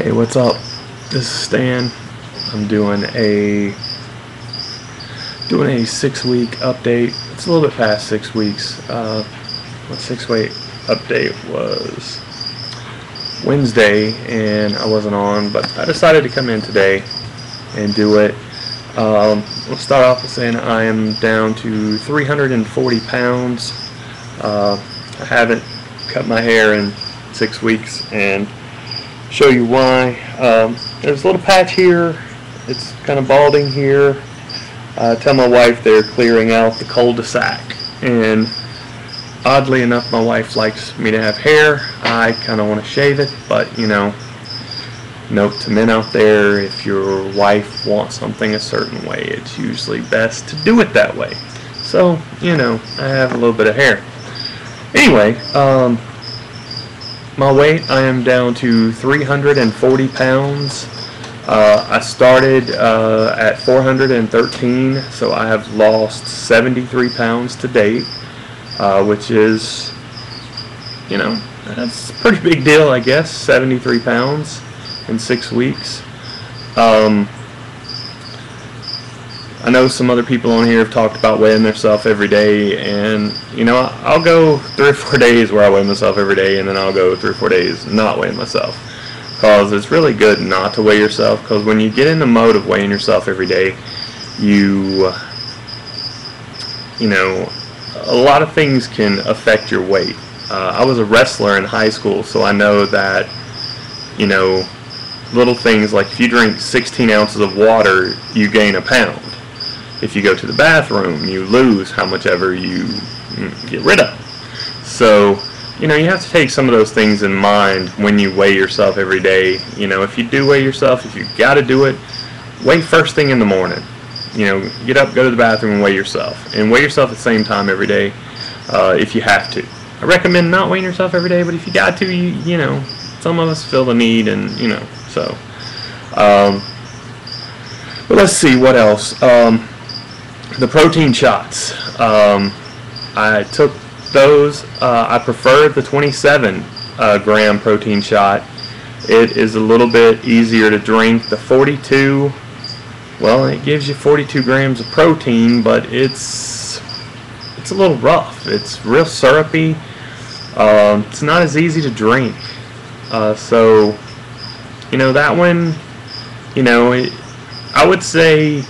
Hey, what's up? This is Stan. I'm doing a 6-week update. It's a little bit past 6 weeks. My 6-week update was Wednesday, and I wasn't on, but I decided to come in today and do it. We'll start off with saying I am down to 340 pounds. I haven't cut my hair in 6 weeks, and show you why. There's a little patch here. It's kind of balding here. Tell my wife they're clearing out the cul-de-sac, and oddly enough, my wife likes me to have hair. I kind of want to shave it, but you know, note to men out there, if your wife wants something a certain way, it's usually best to do it that way. So, you know, I have a little bit of hair. Anyway, my weight, I am down to 340 pounds. I started at 413, so I have lost 73 pounds to date, which is, you know, that's a pretty big deal, I guess, 73 pounds in 6 weeks. I know some other people on here have talked about weighing themselves every day, and you know, I'll go 3 or 4 days where I weigh myself every day, and then I'll go 3 or 4 days not weighing myself, because it's really good not to weigh yourself, because when you get in the mode of weighing yourself every day, you know, a lot of things can affect your weight. I was a wrestler in high school, so I know that, you know, little things like if you drink 16 ounces of water, you gain a pound. If you go to the bathroom, you lose how much ever you get rid of. So, you know, you have to take some of those things in mind when you weigh yourself every day. You know, if you do weigh yourself, if you got to do it, weigh first thing in the morning. You know, get up, go to the bathroom, and weigh yourself. And weigh yourself at the same time every day if you have to. I recommend not weighing yourself every day, but if you got to, you know, some of us feel the need, and, you know, so. But let's see, what else? The protein shots. I took those. I prefer the 27 gram protein shot. It is a little bit easier to drink. The 42, well, it gives you 42 grams of protein, but it's a little rough. It's real syrupy. It's not as easy to drink. So, you know, that one, you know, I would say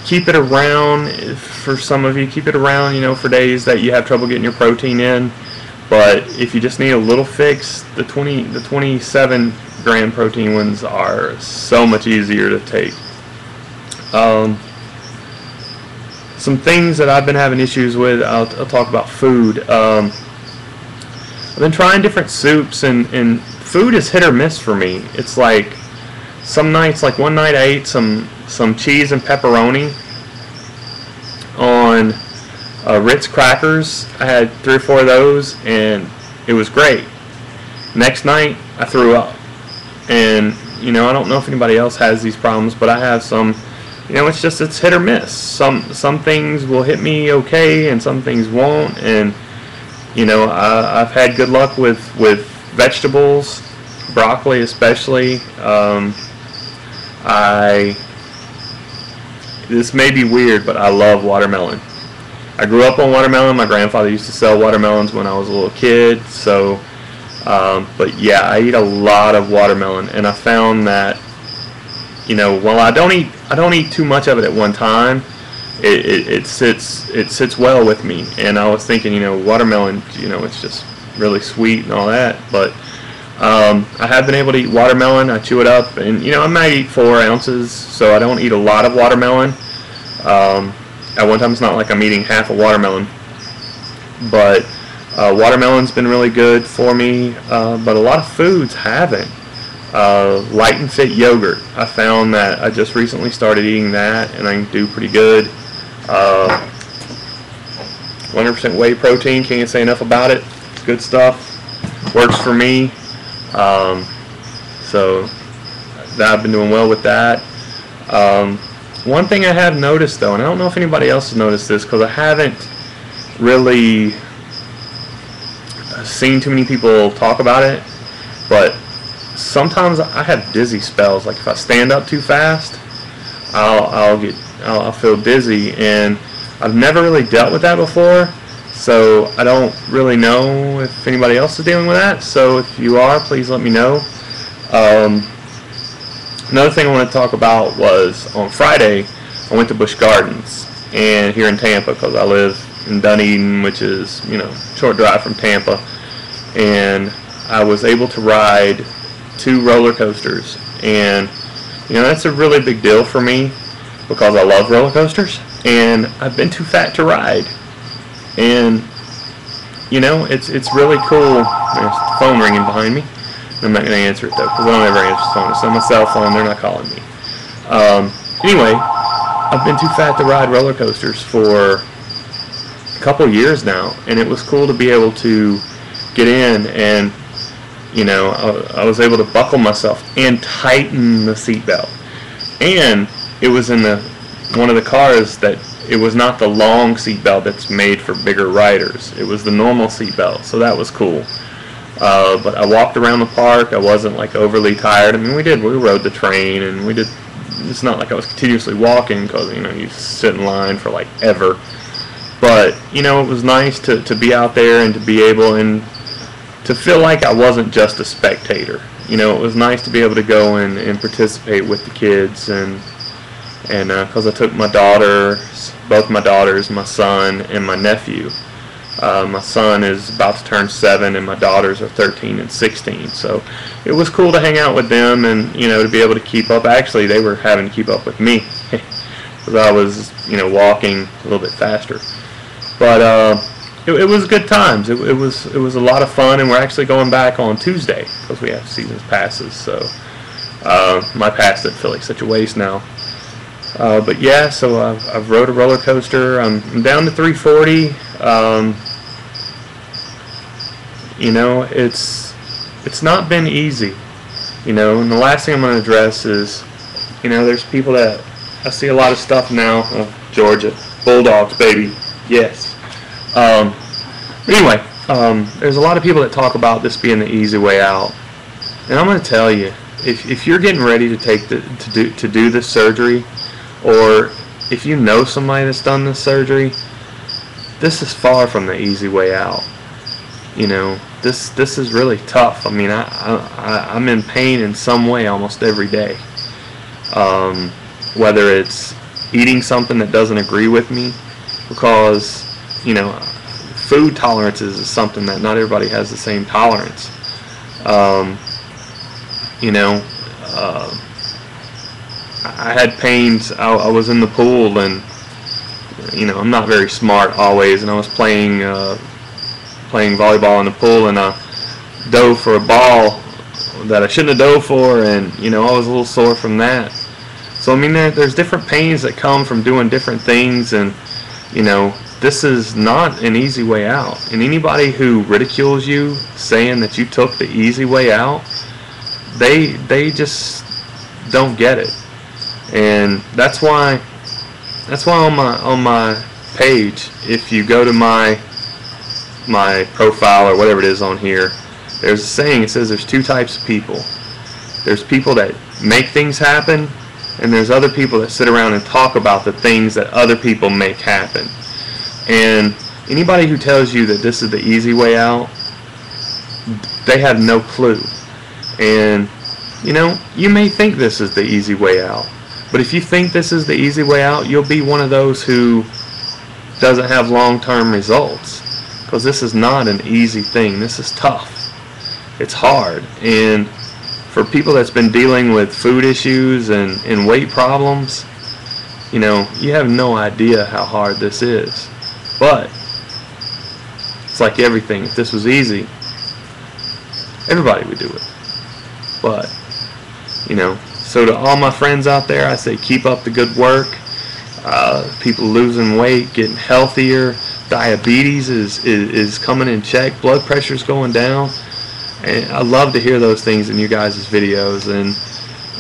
keep it around, for some of you, keep it around, you know, for days that you have trouble getting your protein in. But if you just need a little fix, the 27 gram protein ones are so much easier to take. Some things that I've been having issues with, I'll talk about food. I've been trying different soups, and food is hit or miss for me. It's like some nights, like one night I ate some cheese and pepperoni on Ritz crackers. I had 3 or 4 of those, and it was great. Next night I threw up, and you know, I don't know if anybody else has these problems, but I have some. You know, it's hit or miss. Some things will hit me okay, and some things won't. And you know, I've had good luck with vegetables, broccoli especially. This may be weird, but I love watermelon. I grew up on watermelon. My grandfather used to sell watermelons when I was a little kid. So, but yeah, I eat a lot of watermelon, and I found that, you know, while I don't eat too much of it at one time, it sits well with me. And I was thinking, you know, watermelon, you know, it's just really sweet and all that, but I have been able to eat watermelon. I chew it up, and you know, I might eat 4 ounces, so I don't eat a lot of watermelon. At one time, it's not like I'm eating half a watermelon, but watermelon's been really good for me, but a lot of foods haven't. Light and Fit yogurt, I found that I just recently started eating that, and I do pretty good. 100% whey protein, can't say enough about it. Good stuff, works for me. So I've been doing well with that. One thing I have noticed though, and I don't know if anybody else has noticed this, because I haven't really seen too many people talk about it, but sometimes I have dizzy spells. Like if I stand up too fast, I'll feel dizzy, and I've never really dealt with that before, so I don't really know if anybody else is dealing with that. So if you are, please let me know. Another thing I want to talk about was on Friday I went to Busch Gardens and here in Tampa, because I live in Dunedin, which is, you know, short drive from Tampa, and I was able to ride 2 roller coasters, and you know, that's a really big deal for me because I love roller coasters and I've been too fat to ride. And you know, it's really cool. There's the phone ringing behind me. I'm not going to answer it though, because I don't ever answer the phone. It's on my cell phone. They're not calling me. Anyway, I've been too fat to ride roller coasters for a couple years now, and it was cool to be able to get in, and you know, I was able to buckle myself and tighten the seatbelt. And it was in one of the cars that it was not the long seatbelt that's made for bigger riders. It was the normal seatbelt, so that was cool. But I walked around the park. I wasn't like overly tired. I mean, we rode the train, and we did. It's not like I was continuously walking, because you know, you sit in line for like ever. But you know, it was nice to be out there and to be able and to feel like I wasn't just a spectator. You know, it was nice to be able to go and participate with the kids, and because I took my daughters, both my daughters, my son, and my nephew. My son is about to turn 7, and my daughters are 13 and 16. So it was cool to hang out with them, and you know, to be able to keep up. Actually, they were having to keep up with me because I was, you know, walking a little bit faster. But it was good times. It was a lot of fun, and we're actually going back on Tuesday because we have seasons passes. So my pass didn't feel like such a waste now. But yeah, so I've rode a roller coaster. I'm down to 340. You know, it's not been easy. You know, and the last thing I'm going to address is, you know, there's people that I see a lot of stuff now. Georgia Bulldogs, baby, yes. Anyway, there's a lot of people that talk about this being the easy way out, and I'm going to tell you, if you're getting ready to do this surgery, or if you know somebody that's done this surgery, this is far from the easy way out. You know, this is really tough. I mean, I'm in pain in some way almost every day. Whether it's eating something that doesn't agree with me, because, you know, food tolerances is something that not everybody has the same tolerance. You know, I had pains. I was in the pool, and you know, I'm not very smart always, and I was playing volleyball in the pool, and I dove for a ball that I shouldn't have dove for, and you know, I was a little sore from that. So I mean, there's different pains that come from doing different things, and you know, this is not an easy way out. And anybody who ridicules you saying that you took the easy way out, they just don't get it. And that's why on my page, if you go to my profile or whatever it is on here, there's a saying. It says there's 2 types of people. There's people that make things happen, and there's other people that sit around and talk about the things that other people make happen. And anybody who tells you that this is the easy way out, they have no clue. And you know, you may think this is the easy way out, but if you think this is the easy way out, you'll be one of those who doesn't have long-term results, because this is not an easy thing. This is tough. It's hard. And for people that's been dealing with food issues and weight problems, you know, you have no idea how hard this is. But it's like everything. If this was easy, everybody would do it. But you know, so to all my friends out there, I say keep up the good work. People losing weight, getting healthier. Diabetes is coming in check. Blood pressure's going down. And I love to hear those things in you guys' videos.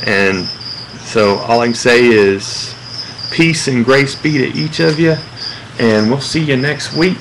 And so all I can say is peace and grace be to each of you. And we'll see you next week.